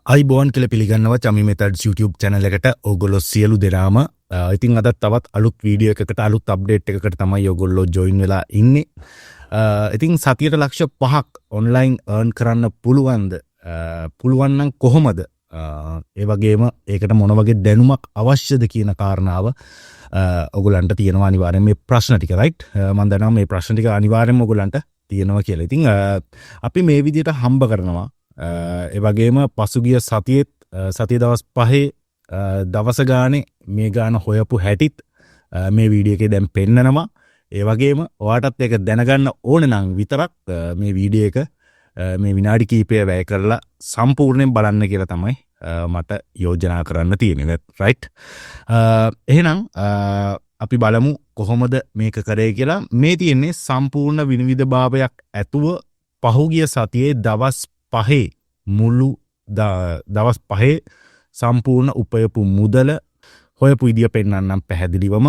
අයිබෝන් කියල පිළිගන්නවා චමි මෙතඩ් YouTube channel එකට ඕගොල්ලෝ සියලු දෙනාම ඉතින් අද තවත් අලුත් වීඩියෝ එකකට අලුත් අප්ඩේට් එකකට තමයි ඕගොල්ලෝ ජොයින් වෙලා ඉන්නේ. ඉතින් සතියට ලක්ෂ 5ක් ඔන්ලයින් earn කරන්න පුළුවන්ද? පුළුවන් නම් කොහොමද? ඒ වගේම ඒකට මොන වගේ දැනුමක් අවශ්‍යද කියන කාරණාව ඔයගොල්ලන්ට තියෙනවා අනිවාර්යෙන් මේ ප්‍රශ්න ටික right මම දන්නවා මේ ප්‍රශ්න ටික අනිවාර්යෙන්ම ඔයගොල්ලන්ට තියෙනවා කියලා. ඉතින් අපි මේ විදිහට හම්බ කරනවා ඒ වගේම පසුගිය සතියේත් සතිය දවස් 5 දවස ගානේ මේ ගාන හොයපු හැටිත් මේ වීඩියෝ එකේ දැන් පෙන්නනවා. ඒ වගේම ඔයාටත් ඒක දැනගන්න ඕන නම් විතරක් මේ වීඩියෝ එක මේ විනාඩි කිහිපය වැය කරලා සම්පූර්ණයෙන් බලන්න කියලා තමයි මට යෝජනා කරන්න තියෙන්නේ right. එහෙනම් අපි බලමු කොහොමද මේක කරේ කියලා. මේ තියෙන්නේ සම්පූර්ණ විනිවිදභාවයක් ඇතුව පහුගිය සතියේ දවස් 5 මුළු දවස් 5 සම්පූර්ණ උපයපු මුදල හොයපු විදිය පෙන්නන්නම් පැහැදිලිවම.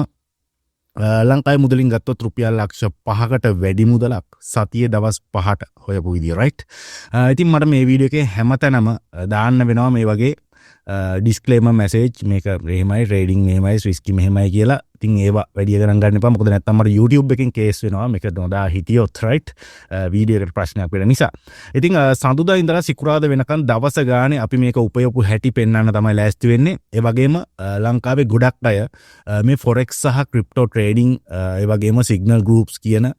ලංකාවේ මුදලින් ගත්තොත් රුපියල් ලක්ෂ 5කට වැඩි මුදලක් සතියේ දවස් 5ට හොයපු විදිය right. ඉතින් මට මේ වීඩියෝ එකේ හැමතැනම දාන්න වෙනවා මේ වගේ disclaimer message මේක මෙහෙමයි trading මෙහෙමයි risky මෙහෙමයි කියලා. ඉතින් ඒවා වැඩි ගණන් ගන්න එපා. මොකද නැත්තම් මට YouTube එකෙන් කේස් වෙනවා. මේක නොදා හිටියොත් right. වීඩියෝ එකට ප්‍රශ්නයක් වෙන නිසා. ඉතින් සඳුදා ඉඳලා සිකුරාදා වෙනකන් දවස ගානේ අපි මේක උපයපු හැටි පෙන්වන්න තමයි ලෑස්ති වෙන්නේ. ඒ වගේම ලංකාවේ ගොඩක් අය මේ forex සහ crypto trading ඒ වගේම signal groups කියන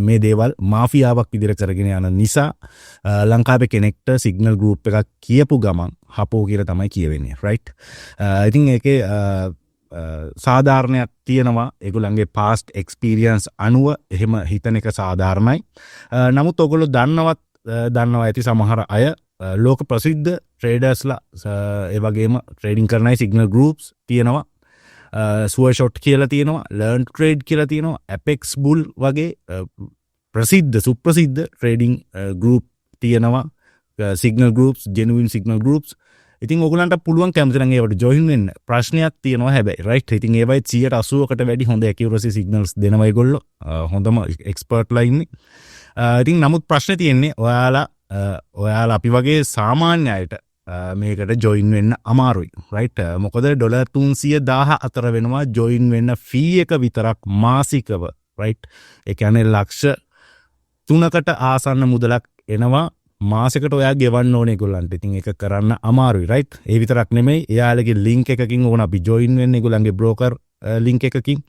මේ දේවල් මාෆියාවක් විදිහට කරගෙන යන නිසා ලංකාවේ කෙනෙක්ට signal group එකක් කියපු ගමන් හපෝ කියලා තමයි කියවෙන්නේ right. ඉතින් ඒකේ සාධාරණයක් තියෙනවා ඒගොල්ලන්ගේ past experience අනුව එහෙම හිතන එක සාධාරණයි. නමුත් ඔයගොල්ලෝ දන්නවා ඇති සමහර අය ලෝක ප්‍රසිද්ධ ට්‍රේඩර්ස්ලා ඒ වගේම ට්‍රේඩින් කරන අය signal groups තියෙනවා. Sure Shot කියලා තියෙනවා, Learn to Trade කියලා තියෙනවා, Apex Bull වගේ ප්‍රසිද්ධ සුප්‍රසිද්ධ ට්‍රේඩින් group තියෙනවා. signal groups, genuine signal groups. ඉතින් ඔයගලන්ට පුළුවන් කැමති නම් ඒවට join වෙන්න. ප්‍රශ්නයක් තියෙනවා හැබැයි right. ඉතින් ඒවයි 180කට වැඩි හොඳ accuracy signals දෙනවා ඒගොල්ලෝ. හොඳම expert ලා ඉන්නේ. ඉතින් නමුත් ප්‍රශ්නේ තියෙන්නේ ඔයාලා අපි වගේ සාමාන්‍ය අයට මේකට join වෙන්න අමාරුයි right. මොකද ඩොලර් 310 අතර වෙනවා join වෙන්න fee එක විතරක් මාසිකව right. ඒ කියන්නේ ලක්ෂ 3කට ආසන්න මුදලක් එනවා මාසෙකට ඔයා ගෙවන්න ඕනේ ඒගොල්ලන්ට. ඉතින් ඒක කරන්න අමාරුයි right. ඒ විතරක් නෙමෙයි එයාලගේ link එකකින් ඕන අපි join වෙන්න ඒගොල්ලන්ගේ broker link එකකින්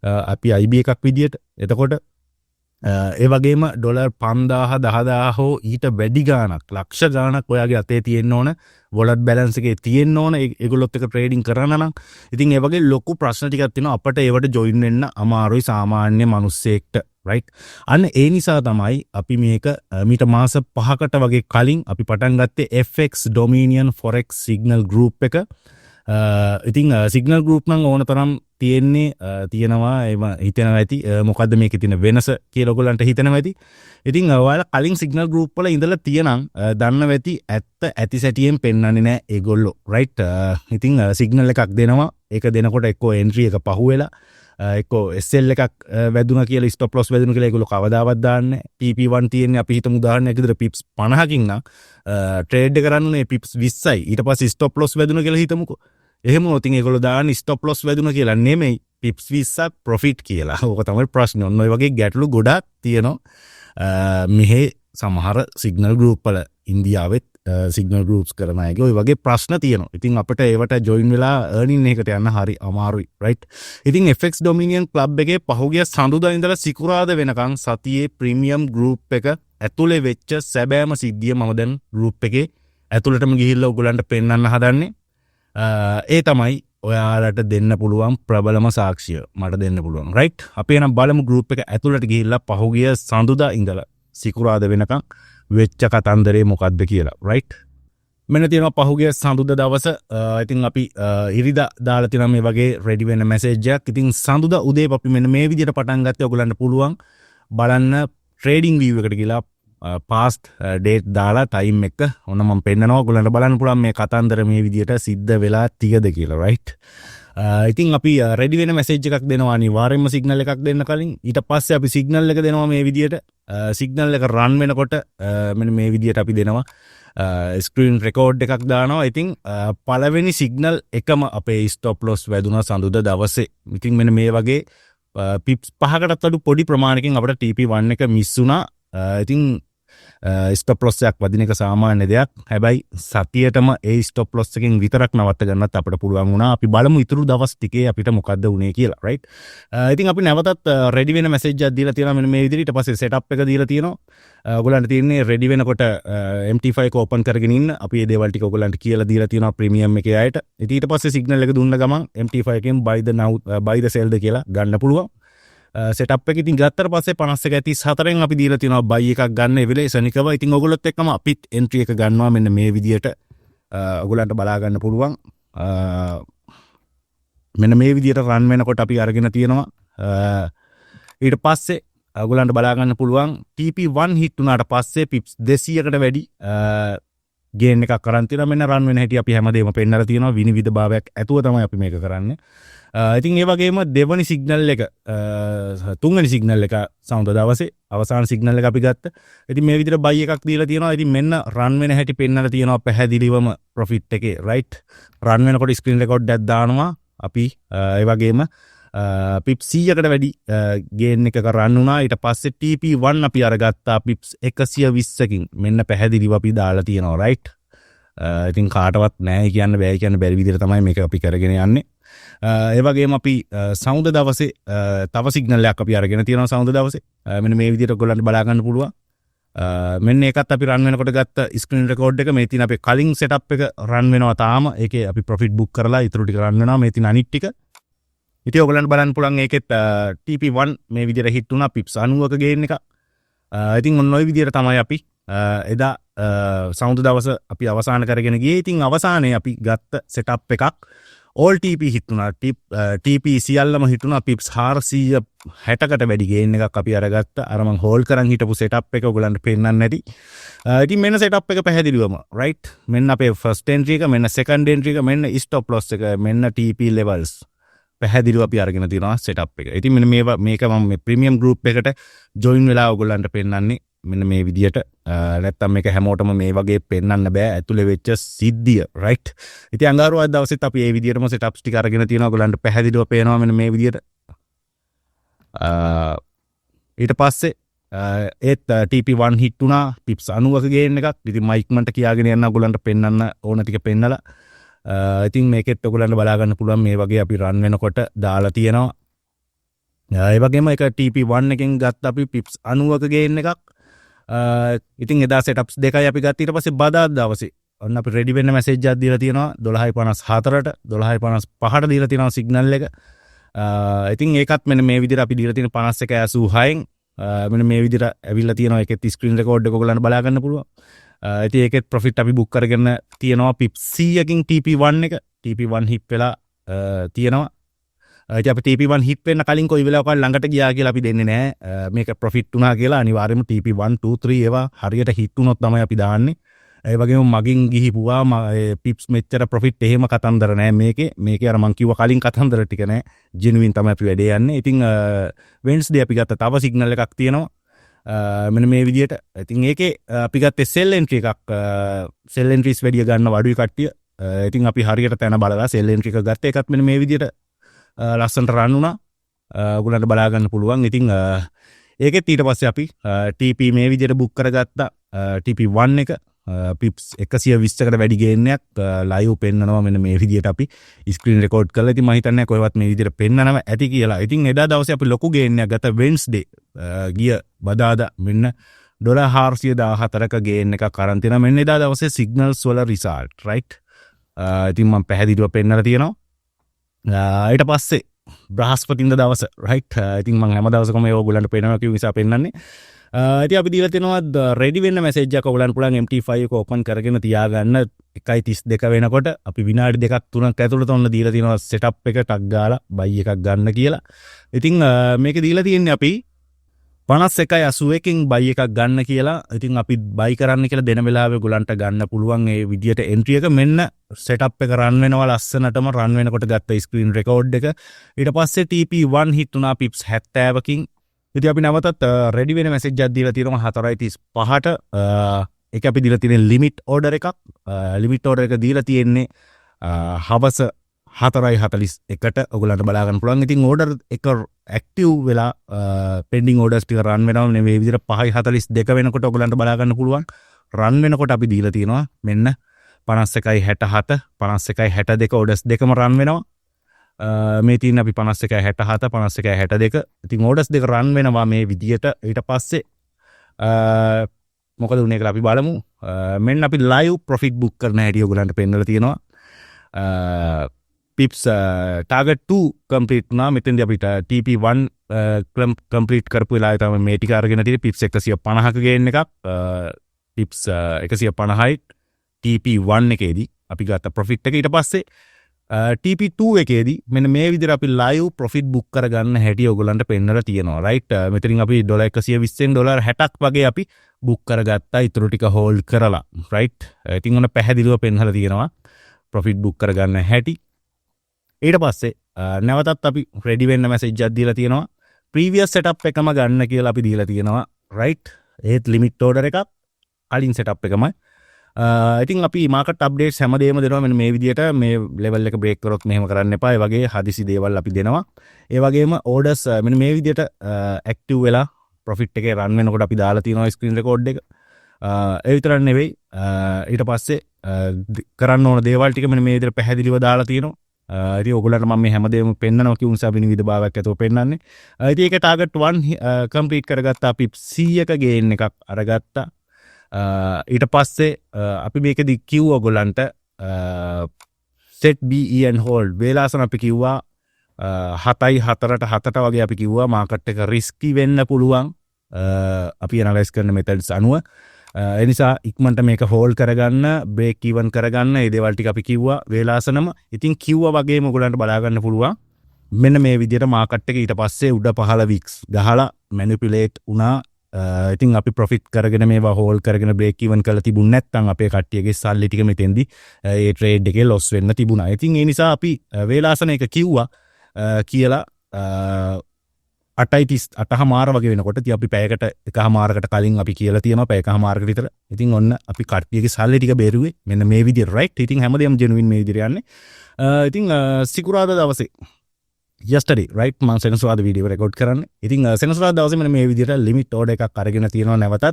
අපි IB එකක් විදියට. එතකොට ඒ වගේම ඩොලර් 5000 10000 හෝ ඊට වැඩි ගාණක් ලක්ෂ ගාණක් ඔයාගේ අතේ තියෙන්න ඕන. wallet balance එකේ තියෙන්න ඕන ඒගොල්ලොත් එක trading කරන්න නම්. ඉතින් ඒ වගේ ලොකු ප්‍රශ්න ටිකක් තියෙනවා අපිට ඒවට join වෙන්න අමාරුයි සාමාන්‍ය මිනිස්සෙක්ට right. අන්න ඒ නිසා තමයි අපි මේක මීට මාස 5කට වගේ කලින් අපි පටන් ගත්තේ FX Dominion Forex Signal Group එක. ඉතින් Signal Group නම් ඕන තරම් තියෙනවා ඒව හිතනවා ඇති මොකද්ද මේකේ තියෙන වෙනස කියලා ඔයගොල්ලන්ට හිතනවා ඇති. ඉතින් ඔයාලා කලින් Signal Group වල ඉඳලා තියෙනම් දන්නව ඇති ඇති සැටියෙන් පෙන්වන්නේ නැහැ ඒගොල්ලෝ right. ඉතින් signal එකක් දෙනවා. ඒක දෙනකොට එක්කෝ entry එක පහුවෙලා එක්කෝ SL එකක් වැදුනා කියලා stop loss වැදුනා කියලා ඒගොල්ලෝ කවදාවත් දාන්නේ නැහැ. PP1 තියෙන්නේ අපි හිතමු උදාහරණයක් විදිහට pips 50කින් නම් trade එක කරන්නේ pips 20යි. ඊට පස්සේ stop loss වැදුනා කියලා හිතමුකෝ. එහෙම වුණොත් ඒගොල්ලෝ දාන්නේ stop loss වැදුනා කියලා නෙමෙයි pips 20ක් profit කියලා. ඕක තමයි ප්‍රශ්නේ. ඔන්න ඔය වගේ ගැටලු ගොඩක් තියෙනවා. මෙහි සමහර signal group වල ඉන්දියාවෙත් signal groups කරන අයගේ ඔය වගේ ප්‍රශ්න තියෙනවා. ඉතින් අපිට ඒවට join වෙලා earning එකකට යන්න හරි අමාරුයි right. ඉතින් FX Dominion Club එකේ පහුගිය සඳුදා ඉඳලා සිකුරාදා වෙනකන් සතියේ premium group එක ඇතුලේ වෙච්ච සැබෑම සිද්ධිය මම දැන් group එකේ ඇතුළටම ගිහිල්ලා ඔයගොල්ලන්ට පෙන්වන්න හදන්නේ. ඒ තමයි ඔයාලට දෙන්න පුළුවන් ප්‍රබලම සාක්ෂිය මට දෙන්න පුළුවන් right. අපි එනම් බලමු group එක ඇතුළට ගිහිල්ලා පහුගිය සඳුදා ඉඳලා සිකුරාදා වෙනකන් වෙච්ච කතන්දරේ මොකක්ද කියලා right. මෙන්න තියෙනවා පහුගිය සඳුදා දවස. ඉතින් අපි ඉරිදා දාලා තියෙනවා මේ වගේ ready වෙන message එකක්. ඉතින් සඳුදා උදේ අපි මෙන්න මේ විදිහට පටන් ගත්තේ. ඔයගලන්ට පුළුවන් බලන්න trading view එකට ගිහලා past date දාලා time එක ඔන්න මම පෙන්නනවා. ඔයගලන්ට බලන්න පුළුවන් මේ කතන්දර මේ විදිහට සිද්ධ වෙලා තියද කියලා right. ඉතින් අපි ready වෙන message එකක් දෙනවා අනිවාර්යයෙන්ම signal එකක් දෙන්න කලින්. ඊට පස්සේ අපි signal එක දෙනවා මේ විදිහට. signal එක run වෙනකොට මෙන්න මේ විදිහට අපි දෙනවා. ස්ක්‍රීන් රෙකෝඩ් එකක් දානවා. ඉතින් පළවෙනි සිග්නල් එකම අපේ ස්ටොප් ලොස් වැදුනා සඳුදා දවසේ. ඉතින් මෙන්න මේ වගේ පිප්ස් 5කටත් අඩු පොඩි ප්‍රමාණයකින් අපිට TP1 එක මිස් වුණා. ඉතින් ස්ටොප් ලොස් එකක් වදින එක සාමාන්‍ය දෙයක්. හැබැයි සතියේටම ඒ ස්ටොප් ලොස් එකෙන් විතරක් නවත්ත ගන්නත් අපිට පුළුවන් වුණා. අපි බලමු ඊතුරු දවස් ටිකේ අපිට මොකද්ද වුනේ කියලා. රයිට්. ඉතින් අපි නැවතත් රෙඩි වෙන මැසේජ් එකක් දීලා තියෙනවා මෙන්න මේ විදිහට. ඊට පස්සේ සෙටප් එක දීලා තියෙනවා. ඔයගොල්ලන්ට තියෙන්නේ රෙඩි වෙනකොට MT5 එක ඕපන් කරගෙන ඉන්න. අපි මේ දේවල් ටික ඔයගොල්ලන්ට කියලා දීලා තියෙනවා ප්‍රීමියම් එකේ අයට. ඉතින් ඊට පස්සේ සිග්නල් එක දුන්න ගමන් MT5 එකෙන් buy the sell ද කියලා ගන්න පුළුවන්. සෙටප් එක ඉතින් ගත්තට පස්සේ 51.34න් අපි දීලා තියෙනවා buy එකක් ගන්න ඒ වෙලේ ශනිකව. ඉතින් ඔයගොල්ලොත් එක්කම අපිත් entry එක ගන්නවා මෙන්න මේ විදියට. ඔයගොල්ලන්ට බලා ගන්න පුළුවන්. මෙන්න මේ විදියට රන් වෙනකොට අපි අරගෙන තියෙනවා. ඊට පස්සේ ඔයගොල්ලන්ට බලා ගන්න පුළුවන් TP1 හිට් වුණාට පස්සේ පිප්ස් 200කට වැඩි ගේන් එකක් කරන් තියෙනවා. මෙන්න රන් වෙන හැටි අපි හැමදේම පෙන්නලා තියෙනවා. විනිවිද භාවයක් ඇතුව තමයි අපි මේක කරන්නේ. ඉතින් ඒ වගේම දෙවනි සිග්නල් එක තුන්වෙනි සිග්නල් එක සවුන්ද දවසේ අවසාන සිග්නල් එක අපි ගත්ත. ඉතින් මේ විදිහට buy එකක් දීලා තියෙනවා. ඉතින් මෙන්න රන් වෙන හැටි පෙන්නලා තියෙනවා පැහැදිලිවම profit එකේ right. රන් වෙනකොට screen record එකක් දානවා අපි. ඒ වගේම පිප්ස් 100කට වැඩි ගේන් එකක රන් වුණා. ඊට පස්සේ TP1 අපි අරගත්තා පිප්ස් 120කින්. මෙන්න පැහැදිලිව අපි දාලා තියෙනවා right. ඉතින් කාටවත් නැහැ කියන්න බෑ කියන්න බැරි විදිහට තමයි මේක අපි කරගෙන යන්නේ. ඒ වගේම අපි සවුන්ද දවසේ තව සිග්නල් එකක් අපි අරගෙන තියෙනවා සවුන්ද දවසේ. මෙන්න මේ විදිහට ඔයගොල්ලන්ට බලා ගන්න පුළුවන්. මෙන්න ඒකත් අපි රන් වෙනකොට ගත්ත ස්ක්‍රීන් රෙකෝඩ් එක. මේ තියෙන අපේ කලින් සෙටප් එක රන් වෙනවා තාම. ඒකේ අපි ප්‍රොෆිට් බුක් කරලා ඊටු ටික රන් වෙනවා. මේ තියෙන අනිත් ටික. ඉතින් ඔයගොල්ලන්ට බලන්න පුළුවන් ඒකෙත් TP1 මේ විදිහට හිට් වුණා පිප්ස් 90ක ගේන් එක. ඉතින් ඔන්න ඔය විදිහට තමයි අපි එදා සවුන්ද දවස අපි අවසන් කරගෙන ගියේ. ඉතින් අවසානයේ අපි ගත්ත සෙටප් එකක් all TP හිට් වුණා. TP සියල්ලම හිට් වුණා පිප්ස් 460කට වැඩි ගේන් එකක් අපි අරගත්ත. අර මං හෝල්ඩ් කරන් හිටපු සෙටප් එක ඔයගොල්ලන්ට පෙන්නන්න නැති. ඉතින් මෙන්න සෙටප් එක පැහැදිලිවම right. මෙන්න අපේ first entry එක, මෙන්න second entry එක, මෙන්න stop loss එක, මෙන්න TP levels පැහැදිලිව අපි අරගෙන තියෙනවා සෙටප් එක. ඉතින් මෙන්න මේක මම මේ ප්‍රීමියම් ගෲප් එකට ජොයින් වෙලා ඔයගොල්ලන්ට පෙන්නන්නේ මෙන්න මේ විදියට. නැත්තම් මේක හැමෝටම මේ වගේ පෙන්වන්න බෑ ඇතුලේ වෙච්ච සිද්ධිය right. ඉතින් අඟහරුවාදා දවසෙත් අපි මේ විදියටම සෙටප්ස් ටික අරගෙන තියෙනවා. ඔයගොල්ලන්ට පැහැදිලිව පේනවා මෙන්න මේ විදියට. ඊට පස්සේ ඒත් TP1 හිට් වුණා පිප්ස් 90ක ගේන් එකක්. ඉතින් මම ඉක්මනට කියාගෙන යන්න ඔයගොල්ලන්ට පෙන්වන්න ඕන ටික පෙන්නලා. ඉතින් මේකෙත් ඔයගොල්ලන්ට බලා ගන්න පුළුවන් මේ වගේ අපි රන් වෙනකොට දාලා තියෙනවා. ඒ වගේම එක TP1 එකෙන් ගත්ත අපි පිප්ස් 90ක ගේන් එකක්. ඉතින් එදා සෙටප්ස් දෙකයි අපි ගත්ත. ඊට පස්සේ බදාදා දවසේ ඔන්න අපි රෙඩි වෙන්න මැසේජ් එකක් දීලා තියෙනවා 12:54ට 12:55ට දීලා තියෙනවා සිග්නල් එක. ඉතින් ඒකත් මෙන්න මේ විදිහට අපි දීලා තියෙන 51.86න් මෙන්න මේ විදිහට ඇවිල්ලා තියෙනවා. ඒකෙත් ස්ක්‍රීන් රෙකෝඩ් එක ඔයගොල්ලන්ට බලා ගන්න පුළුවන්. ඉතින් ඒකෙත් ප්‍රොෆිට් අපි බුක් කරගෙන තියෙනවා පිප්ස් 100කින් TP1 එක. TP1 හිට් වෙලා තියෙනවා. ඉතින් අපි TP1 හිට් වෙන්න කලින් කොයි වෙලාවකවත් ළඟට ගියා කියලා අපි දෙන්නේ නැහැ. මේක ප්‍රොෆිට් වුණා කියලා අනිවාර්යයෙන්ම TP1 2 3 ඒවා හරියට හිට් වුණොත් තමයි අපි දාන්නේ. ඒ වගේම මගින් ගිහිපුවා පිප්ස් මෙච්චර ප්‍රොෆිට් එහෙම කතන්දර නැහැ මේකේ. මේකේ අර මං කිව්ව කලින් කතන්දර ටික නැහැ. ජෙනුවින් තමයි අපි වැඩේ යන්නේ. ඉතින් වෙන්ස්ඩේ අපි ගත්ත තව සිග්නල් එකක් තියෙනවා. මෙන්න මේ විදියට. ඉතින් ඒකේ අපි ගත්තේ සෙල් එන්ට්‍රි එකක්. සෙල් එන්ට්‍රීස් වැඩි ගන්න වඩුයි කට්ටිය. ඉතින් අපි හරියට තැන බලලා සෙල් එන්ට්‍රි එක ගත්ත එකත් මෙන්න මේ විදියට ලස්සනට රන් වුණා. ඔයගොල්ලන්ට බලා ගන්න පුළුවන්. ඉතින් ඒකෙත් ඊට පස්සේ අපි TP මේ විදියට බුක් කරගත්තා. TP1 එක පිප්ස් 120කට වැඩි ගේන් එකක් ලයිව් පෙන්නනවා මෙන්න මේ විදියට අපි ස්ක්‍රීන් රෙකෝඩ් කරලා. ඉතින් මම හිතන්නේ කොහෙවත් මේ විදියට පෙන්නනව ඇති කියලා. ඉතින් එදා දවසේ අපි ලොකු ගේන් එකක් ගත්තා වෙන්ස්ඩේ ගිය බදාදා මෙන්න $414ක ගේන් එකක් අරන් තියෙනවා. මෙන්න එදා දවසේ සිග්නල්ස් වල රිසල්ට් right. ඉතින් මම පැහැදිලිව පෙන්නලා තියෙනවා. ඊට පස්සේ බ්‍රහස්පතින්දා දවස right. ඉතින් මම හැම දවසකම මේ ඔයගොල්ලන්ට පෙන්නනවා කිව්ව නිසා පෙන්නන්නේ. ඉතින් අපි දීලා තියෙනවා රෙඩි වෙන්න මැසේජ් එකක් ඔයගොල්ලන්ට පුළුවන් MT5 එක ඕපන් කරගෙන තියාගන්න 1:32 වෙනකොට අපි විනාඩි 2ක් 3ක් ඇතුළත ඔන්න දීලා තියෙනවා සෙටප් එක ටක් ගාලා buy එකක් ගන්න කියලා. ඉතින් මේක දීලා තියෙන්නේ අපි 51.81කින් buy එකක් ගන්න කියලා. ඉතින් අපි buy කරන්න කියලා දෙන වෙලාවේ ඔයගොල්ලන්ට ගන්න පුළුවන් ඒ විදියට entry එක. මෙන්න setup එක run වෙනවා ලස්සනටම run වෙනකොට ගත්ත screen record එක. ඊට පස්සේ TP1 hit වුණා pips 70කින්. ඉතින් අපි නැවතත් ready වෙන message එකක් දීලා තියෙනවා 4:35ට ඒක අපි දීලා තියෙන ලිමිට් ඕඩර් එකක්. ලිමිට් ඕඩර් එක දීලා තියෙන්නේ හවස 4:41ට ඔයගලන්ට බලා ගන්න පුළුවන්. ඉතින් ඕඩර් එක ඇක්ටිව් වෙලා පෙන්ඩින් ඕඩර්ස් ටික රන් වෙනවා. මේ විදිහට 5:42 වෙනකොට ඔයගලන්ට බලා ගන්න පුළුවන්. රන් වෙනකොට අපි දීලා තියෙනවා මෙන්න 51.67 51.62 ඕඩර්ස් දෙකම රන් වෙනවා. මේ තියෙන අපි 51.67 51.62. ඉතින් ඕඩර්ස් දෙක රන් වෙනවා මේ විදිහට. ඊට පස්සේ මොකද උනේ කියලා අපි බලමු. මෙන්න අපි ලයිව් ප්‍රොෆිට් බුක් කරන හැටි ඔයගලන්ට පෙන්නලා තියෙනවා. පිප්ස් ටාගට් 2 කම්ප්ලීට් වුණා. මෙතෙන්දී අපිට TP1 කම්ප්ලීට් කරපු වෙලාවේ තමයි මේ ටික අරගෙන තියෙන්නේ. පිප්ස් 150ක ගේන් එකක්. පිප්ස් 150යි TP1 එකේදී අපි ගත්ත ප්‍රොෆිට් එක. ඊට පස්සේ TP2 එකේදී මෙන්න මේ විදිහට අපි ලයිව් ප්‍රොෆිට් බුක් කරගන්න හැටි ඔයගලන්ට පෙන්නලා තියෙනවා. රයිට්. මෙතනින් අපි $120ෙන් $60ක් වගේ අපි බුක් කරගත්තා. ඊටු ටික හෝල්ඩ් කරලා. රයිට්. ඉතින් ඔන්න පැහැදිලිව පෙන්නලා තියෙනවා ප්‍රොෆිට් බුක් කරගන්න හැටි. ඊට පස්සේ නැවතත් අපි රෙඩි වෙන්න මැසේජ් එකක් දීලා තියෙනවා. ප්‍රීවියස් සෙටප් එකම ගන්න කියලා අපි දීලා තියෙනවා. රයිට්. ඒත් ලිමිට් ඕඩර් එකක් අලින් සෙටප් එකමයි. ඉතින් අපි මාකට් අප්ඩේට්ස් හැමදේම දෙනවා. මෙන්න මේ විදිහට මේ ලෙවල් එක බ්‍රේක් කරොත් මෙහෙම කරන්න එපා. ඒ වගේ හදිසි දේවල් අපි දෙනවා. ඒ වගේම ඕඩර්ස් මෙන්න මේ විදිහට ඇක්ටිව් වෙලා ප්‍රොෆිට් එකේ රන් වෙනකොට අපි දාලා තියෙනවා ස්ක්‍රීන් රෙකෝඩ් එක. ඒ විතරක් නෙවෙයි ඊට පස්සේ කරන්න ඕන දේවල් ටික මෙන්න මේ විදිහට පැහැදිලිව දාලා තියෙනවා. ඉතින් ඔයගොල්ලන්ට මම මේ හැමදේම පෙන්නනවා කිව්ව නිසා විනිවිද භාවයක් ඇතුව පෙන්නන්නේ. ඉතින් ඒක ටාගට් 1 කම්ප්ලීට් කරගත්තා. අපි 100ක ගේන් එකක් අරගත්තා. ඊට පස්සේ අපි මේකෙදි කිව්ව ඔයගොල්ලන්ට set BE and hold වේලාසන අපි කිව්වා 7:4ට 7ට වගේ අපි කිව්වා මාකට් එක රිස්කි වෙන්න පුළුවන් අපි ඇනලයිස් කරන මෙතඩ්ස් අනුව. ඒ නිසා ඉක්මනට මේක හෝල්ඩ් කරගන්න, බ්‍රේක් ඉවන් කරගන්න, මේ දේවල් ටික අපි කිව්වා වේලාසනම. ඉතින් කිව්වා වගේම ඔයගොල්ලන්ට බලා ගන්න පුළුවන්. මෙන්න මේ විදිහට මාකට් එක ඊට පස්සේ උඩ පහළ වික්ස් ගහලා මැනිපියුලේට් වුණා. ඉතින් අපි ප්‍රොෆිට් කරගෙන මේවා හෝල්ඩ් කරගෙන බ්‍රේක් ඉවන් කරලා තිබුණ නැත්නම් අපේ කට්ටියගේ සල්ලි ටික මෙතෙන්දී ඒ ට්‍රේඩ් එකේ ලොස් වෙන්න තිබුණා. ඉතින් ඒ නිසා අපි වේලාසන එක කිව්වා කියලා 8:30 වගේ වෙනකොට ඉතින් අපි පැයකට එකමාරකට කලින් අපි කියලා තියෙනවා පැයකමාරකට විතර. ඉතින් ඔන්න අපි කට්ටියගේ සල්ලි ටික බෙරුවේ මෙන්න මේ විදිහට රයිට්. ඉතින් හැමදේම ජෙනුයින් මේ විදිහට යන්නේ. ඉතින් සිකුරාදා දවසේ yesterday right මම සෙනසුරාදා වීඩියෝ රෙකෝඩ් කරන්නේ. ඉතින් සෙනසුරාදා දවසේ මෙන්න මේ විදිහට ලිමිට් ඕඩර් එකක් අරගෙන තියෙනවා. නැවතත්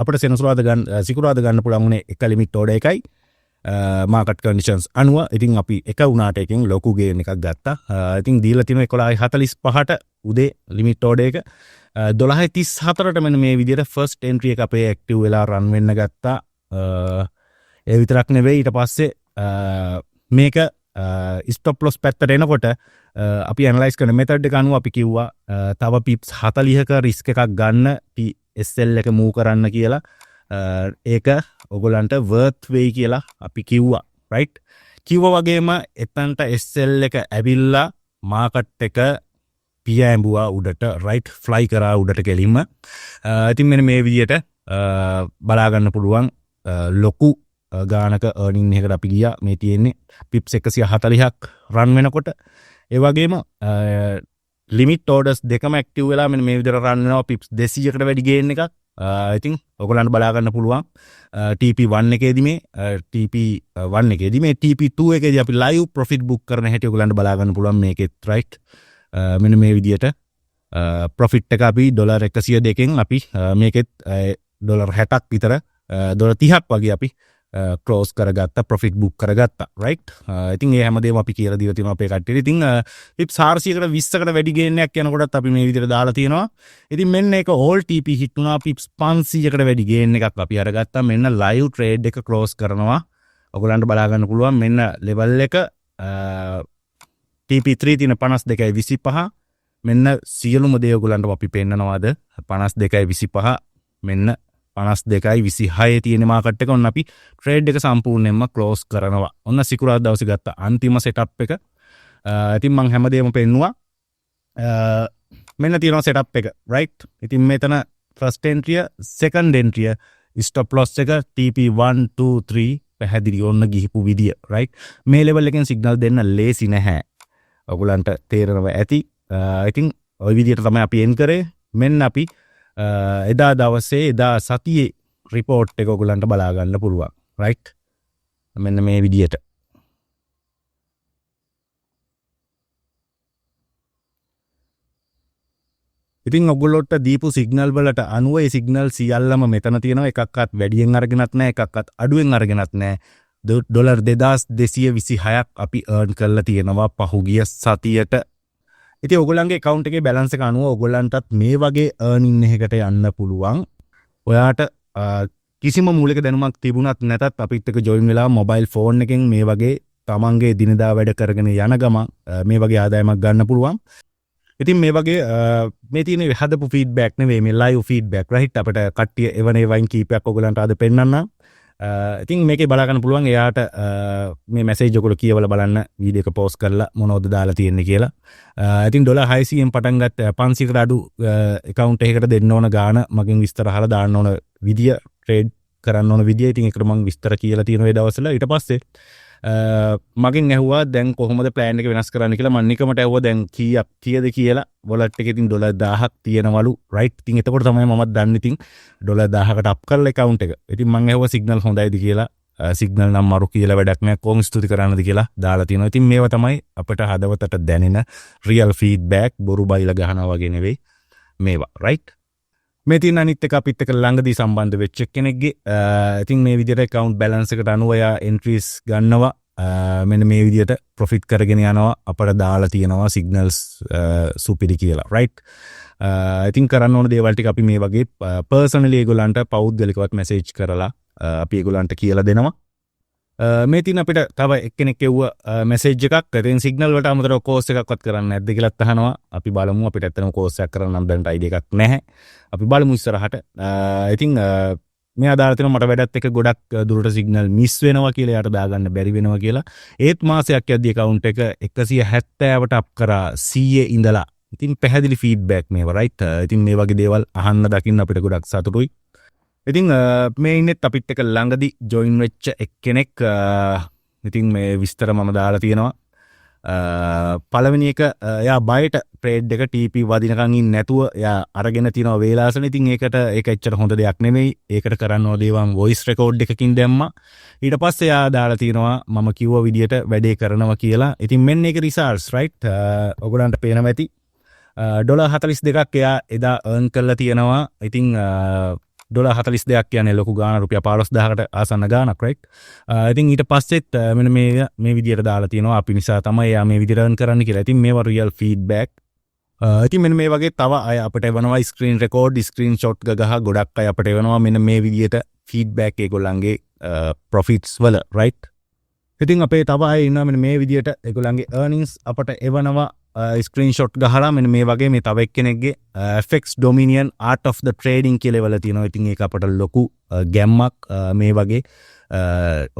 අපිට සිකුරාදා ගන්න පුළුවන් උනේ එක ලිමිට් ඕඩර් එකයි මාකට් කන්ඩිෂන්ස් අනුව. ඉතින් අපි එක උනාට එකෙන් ලොකු ගේන් එකක් ගත්තා. ඉතින් දීලා තියෙනවා 11:45ට උදේ ලිමිට් ඕඩර් එක. 12:34ට මෙන්න මේ විදිහට ෆස්ට් එන්ට්‍රි එක අපේ ඇක්ටිව් වෙලා රන් වෙන්න ගත්තා. ඒ විතරක් නෙවෙයි ඊට පස්සේ මේක ස්ටොප් ලොස් පැත්තට එනකොට අපි ඇනලයිස් කරන මෙතඩ් එක අනුව අපි කිව්වා තව පිප්ස් 40ක රිස්ක් එකක් ගන්න SL එක මූව් කරන්න කියලා. ඒක ඔයගොල්ලන්ට worth වෙයි කියලා අපි කිව්වා. right කිව්වා වගේම එතනට SL එක ඇවිල්ලා මාකට් එක පියඹුවා උඩට right fly කරා උඩට කෙලින්ම. ඉතින් මෙන්න මේ විදිහට බලා ගන්න පුළුවන් ලොකු ගානක earning එකකට අපි ගියා. මේ තියෙන්නේ pips 140ක් රන් වෙනකොට. ඒ වගේම ලිමිට් ඕඩර්ස් දෙකම ඇක්ටිව් වෙලා මෙන්න මේ විදිහට රන් වෙනවා. pips 200කට වැඩි ගේන් එකක්. ඉතින් ඔයගොල්ලන්ට බලා ගන්න පුළුවන් TP1 එකේදී මේ TP2 එකේදී අපි live profit book කරන හැටි ඔයගොල්ලන්ට බලා ගන්න පුළුවන් මේකෙත් right. මෙන්න මේ විදිහට profit එක අපි $102කින් අපි මේකෙත් $60ක් විතර $30ක් වගේ අපි ක්ලෝස් කරගත්තා, ප්‍රොෆිට් බුක් කරගත්තා right. ඉතින් ඒ හැමදේම අපි කියලා දීලා තියෙනවා අපේ කට්ටියට. ඉතින් පිප්ස් 400කට 20කට වැඩි ගේන් එකක් යනකොටත් අපි මේ විදිහට දාලා තියෙනවා. ඉතින් මෙන්න ඒක all TP hit වුණා. පිප්ස් 500කට වැඩි ගේන් එකක් අපි අරගත්තා. මෙන්න live trade එක ක්ලෝස් කරනවා. ඔයගොල්ලන්ට බලා ගන්න පුළුවන් මෙන්න level එක TP3 තියෙන 52.25. මෙන්න සියලුම දේ ඔයගොල්ලන්ට අපි පෙන්නනවාද 52.25 මෙන්න 52.26 තියෙන මාකට් එක. ඔන්න අපි ට්‍රේඩ් එක සම්පූර්ණයෙන්ම ක්ලෝස් කරනවා. ඔන්න සිකුරාදා දවසේ ගත්ත අන්තිම සෙටප් එක. ඉතින් මම හැමදේම පෙන්නුවා. මෙන්න තියෙනවා සෙටප් එක right. ඉතින් මෙතන ෆස්ට් එන්ට්‍රිය, සෙකන්ඩ් එන්ට්‍රිය, ස්ටොප් ලොස් එක TP1 2 3 පැහැදිලි ඔන්න ගිහිපු විදිය right. මේ ලෙවල් එකෙන් සිග්නල් දෙන්න ලේසි නැහැ. ඔයගොල්ලන්ට තේරෙනවා ඇති. ඉතින් ওই විදියට තමයි අපි එන් කරේ. මෙන්න අපි එදා දවසේ එදා සතියේ රිපෝට් එක ඔයගලන්ට බලා ගන්න පුළුවන් right මෙන්න මේ විදියට ඉතින් ඔයගොල්ලොට දීපු සිග්නල් වලට අනුව ඒ සිග්නල් සියල්ලම මෙතන තියෙනවා එකක්වත් වැඩියෙන් අරගෙනත් නැහැ එකක්වත් අඩුවෙන් අරගෙනත් නැහැ ඩොලර් 2226ක් අපි earn කරලා තියෙනවා පහුගිය සතියට ඉතින් ඔයගොල්ලන්ගේ account එකේ balance එක අනුව ඔයගොල්ලන්ටත් මේ වගේ earning එකකට යන්න පුළුවන් ඔයාට කිසිම මූලික දැනුමක් තිබුණත් නැතත් අපිත් එක්ක join වෙලා mobile phone එකෙන් මේ වගේ තමන්ගේ දිනදා වැඩ කරගෙන යන ගමන් මේ වගේ ආදායමක් ගන්න පුළුවන් ඉතින් මේ වගේ මේ තියෙන හදපු ෆීඩ්බැක් නෙවෙයි මේ ලයිව් ෆීඩ්බැක් රයිට් අපිට කට්ටිය එවනේ වයින් කීපයක් ඔයගලන්ට අද පෙන්නන්න. ඉතින් මේකේ බලා ගන්න පුළුවන් එයාට මේ මැසේජ් ඔයගොල්ලෝ කියවලා බලන්න වීඩියෝ එක පෝස්ට් කරලා මොනවද දාලා තියෙන්නේ කියලා. ඉතින් $600න් පටන් ගත්ත 500කට අඩු account එකකට දෙන්න ඕන ගාණ මගෙන් විස්තර අහලා දාන්න ඕන විදිය ට්‍රේඩ් කරන්න ඕන විදිය. ඉතින් ඒකට මම විස්තර කියලා තියෙන ඒ දවස්වල ඊට පස්සේ මගෙන් ඇහුවා දැන් කොහොමද ප්ලෑන් එක වෙනස් කරන්න කියලා මම නිකමට ඇහුවා දැන් කීයද කියලා වොලට් එකේ ඉතින් $1000ක් තියෙනවලු රයිට් ඉතින් එතකොට තමයි මමත් දන්නේ ඉතින් $1000කට අප් කරලා account එක. ඉතින් මම ඇහුවා සිග්නල් හොඳයිද කියලා සිග්නල් නම් මරු කියලා වැඩක් නැහැ කොහොම ස්තුති කරන්නද කියලා දාලා තියෙනවා. ඉතින් මේවා තමයි අපිට හදවතට දැනෙන රියල් ෆීඩ්බැක් බොරු බයිලා ගහනවා වගේ නෙවෙයි මේවා රයිට්. මේ තියෙන අනිත් එක අපිත් එක්ක ළඟදී සම්බන්ධ වෙච්ච කෙනෙක්ගේ ඉතින් මේ විදිහට account balance එකට අනුව යා entries ගන්නවා මෙන්න මේ විදිහට profit කරගෙන යනවා අපට දාලා තියෙනවා signals සුපිරි කියලා right ඉතින් කරන්න ඕන දේවල් ටික අපි මේ වගේ personally ඒගොල්ලන්ට පෞද්ගලිකවත් message කරලා අපි ඒගොල්ලන්ට කියලා දෙනවා මේ තියෙන අපිට තව එක්කෙනෙක් එව්ව මැසේජ් එකක් ඉතින් සිග්නල් වලට අමතරව කෝස් එකක්වත් කරන්න නැද්ද කියලාත් අහනවා අපි බලමු අපිට ඇත්තටම කෝස් එකක් කරන්න නම් දැනට අයිඩියා එකක් නැහැ අපි බලමු ඉස්සරහට ඉතින් මේ ආදාළ තියෙනවා මට වැඩත් එක ගොඩක් දුරට සිග්නල් මිස් වෙනවා කියලා යාට දාගන්න බැරි වෙනවා කියලා ඒත් මාසයක් යද්දී account එක 170ට අප් කරා 100 ඉඳලා ඉතින් පැහැදිලි ෆීඩ්බැක් මේවා රයිට් ඉතින් මේ වගේ දේවල් අහන්න දකින්න අපිට ගොඩක් සතුටුයි ඉතින් මේ ඉන්නෙත් අපිත් එක ළඟදී ජොයින් වෙච්ච එක්කෙනෙක් ඉතින් මේ විස්තර මම දාලා තියෙනවා පළවෙනි එක එයා බයට ට්‍රේඩ් එක TP වදිනකන් ඉන්නේ නැතුව එයා අරගෙන තියනවා වේලාසන ඉතින් ඒක එච්චර හොඳ දෙයක් නෙමෙයි ඒකට කරන්න ඕන දේවල් වොයිස් රෙකෝඩ් එකකින් දැම්මා ඊට පස්සේ එයා දාලා තියෙනවා මම කිව්ව විදියට වැඩේ කරනවා කියලා ඉතින් මෙන්න ඒක රිසල්ට්ස් රයිට් ඔයගොල්ලන්ට පේනවා ඇති $42ක් එයා එදා earn කරලා තියෙනවා ඉතින් $42 කියන්නේ ලොකු ගාණ රුපියල් 15000කට ආසන්න ගාණක් right ඉතින් ඊට පස්සෙත් මෙන්න මේ විදියට දාලා තියෙනවා අපි නිසා තමයි යා මේ විදියට earn කරන්න කියලා. ඉතින් මේවා real feedback. ඉතින් මෙන්න මේ වගේ තව අය අපිට එවනවා screen record screen shot ගහ ගොඩක් අය අපිට එවනවා මෙන්න මේ විදියට feedback ඒගොල්ලන්ගේ profits වල right. ඉතින් අපේ තව අය ඉන්නවා මෙන්න මේ විදියට ඒගොල්ලන්ගේ earnings අපිට එවනවා ස්ක්‍රීන්ෂොට් ගහලා මෙන්න මේ වගේ මේ තව එක්කෙනෙක්ගේ FX Dominion Art of the Trading කියලා වල තියෙනවා. ඉතින් ඒක අපට ලොකු ගැම්මක් මේ වගේ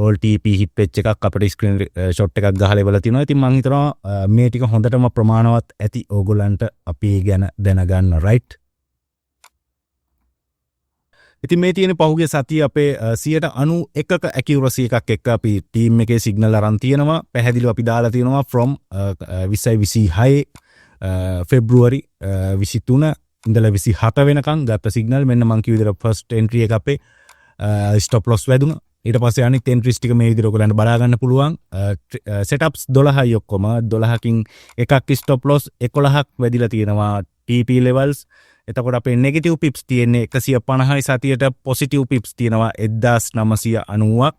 all TP hit වෙච්ච එකක් අපිට ස්ක්‍රීන් ෂොට් එකක් ගහලා ඉවලා තියෙනවා. ඉතින් මම හිතනවා මේ ටික හොඳටම ප්‍රමාණවත් ඇති ඕගොල්ලන්ට අපි ගැන දැනගන්න right. ඉතින් මේ තියෙන පහුගිය සතිය අපේ 91ක accuracy එකක් එක්ක අපි ටීම් එකේ සිග්නල් අරන් තියෙනවා පැහැදිලිව අපි දාලා තියෙනවා from 26 February 23 ඉඳලා 27 වෙනකන් ගත්ත සිග්නල් මෙන්න මම කිව්ව විදිහට first entry එක අපේ stop loss වැදුණා ඊට පස්සේ අනිත් entries ටික මේ විදිහට ඔයගලන්ට බලා ගන්න පුළුවන් setups 12යි ඔක්කොම 12කින් එකක් stop loss 11ක් වැදිලා තියෙනවා TP levels එතකොට අපේ negative pips තියෙන්නේ 150යි සතියට positive pips තියෙනවා 1990ක්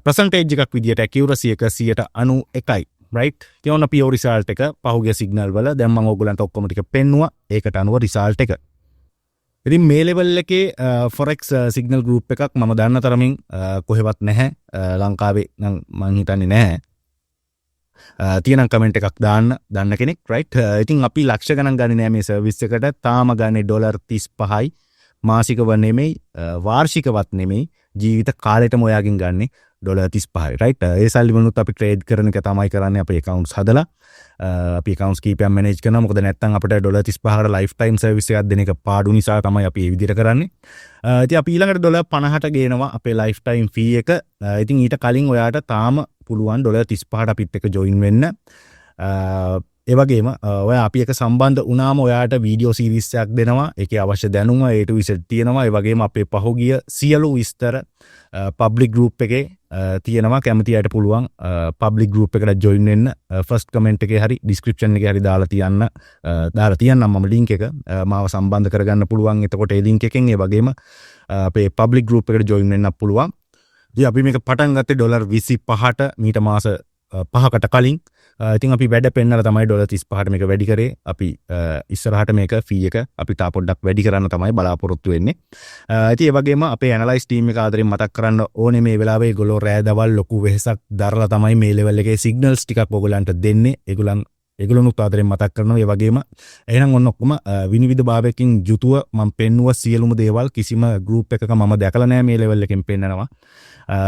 percentage එකක් විදියට accuracy එක 91යි right ඉතින් ඔන්න pure result එක පහුගිය signal වල දැන් මම ඔයගලන්ට ඔක්කොම ටික පෙන්නුවා ඒකට අනුව result එක ඉතින් මේ level එකේ forex signal group එකක් මම දන්න තරමින් කොහෙවත් නැහැ ලංකාවේ නම් මම හිතන්නේ නැහැ තියෙන කමෙන්ට් එකක් දාන්න දන්න කෙනෙක් right ඉතින් අපි ලක්ෂ ගණන් ගන්නේ නෑ මේ සර්විස් එකට තාම ගන්නේ $35යි මාසිකව නෙමෙයි වාර්ෂිකවත් නෙමෙයි ජීවිත කාලෙටම ඔයාගෙන් ගන්නේ $35යි right ඒ සල්ලි වලුත් අපි ට්‍රේඩ් කරන එක තමයි කරන්නේ අපේ accounts හදලා අපි accounts කීපයක් manage කරනවා මොකද නැත්නම් අපිට $35කට lifetime service එකක් දෙන එක පාඩු නිසා තමයි අපි මේ විදිහට කරන්නේ ඉතින් අපි ඊළඟට $50ට ගේනවා අපේ lifetime fee එක ඉතින් ඊට කලින් ඔයාට තාම පුළුවන් $35ට අපිත් එක්ක join වෙන්න ඒ වගේම ඔය අපි එක සම්බන්ධ වුණාම ඔයාට වීඩියෝ සීරීස් එකක් දෙනවා. ඒකේ අවශ්‍ය දැනුම A to Z තියෙනවා. ඒ වගේම අපේ පහුගිය සියලු විස්තර පබ්ලික් ගෲප් එකේ තියෙනවා. කැමති අයට පුළුවන් පබ්ලික් ගෲප් එකට ජොයින් වෙන්න. ෆස්ට් කමෙන්ට් එකේ හරි ඩිස්ක්‍රිප්ෂන් එකේ හරි දාලා තියන්නම් මම ලින්ක් එක. මාව සම්බන්ධ කරගන්න පුළුවන්. එතකොට ඒ ලින්ක් එකෙන් ඒ වගේම අපේ පබ්ලික් ගෲප් එකට ජොයින් වෙන්න පුළුවන්. ඉතින් අපි මේක පටන් ගත්තේ $25ට මීට මාස 5කට කලින්. ඉතින් අපි වැඩ පෙන්නලා තමයි $35ට මේක වැඩි කරේ. අපි ඉස්සරහට මේක ෆී එක අපිට පොඩ්ඩක් වැඩි කරන්න තමයි බලාපොරොත්තු වෙන්නේ. ඉතින් ඒ වගේම අපේ ඇනලයිස් ටීම් එක ආදරෙන් මතක් කරන්න ඕනේ මේ වෙලාවේ ඒගොල්ලෝ රෑ දවල් ලොකු වෙහසක් දරලා තමයි මේ ලෙවල් එකේ සිග්නල්ස් ටිකක් ඔයගලන්ට දෙන්නේ. ඒගොල්ලොනුත් ආදරෙන් මතක් කරනවා. ඒ වගේම එහෙනම් ඔන්න ඔක්කොම විනිවිද භාවයකින් යුතුව මම පෙන්නුව සියලුම දේවල් කිසිම ගෲප් එකක මම දැකලා නැහැ මේ ලෙවල් එකෙන් පෙන්නනවා.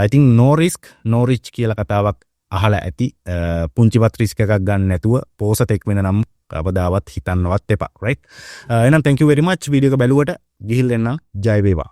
I think no risk no rich කියලා කතාවක් අහලා ඇති. පුංචිවත් රිස්ක් එකක් ගන්න නැතුව පෝසතෙක් වෙන නම් කවදාවත් හිතන්නවත් එපා. right? එහෙනම් thank you very much video එක බැලුවට. ගිහින් එන්න ජය වේවා.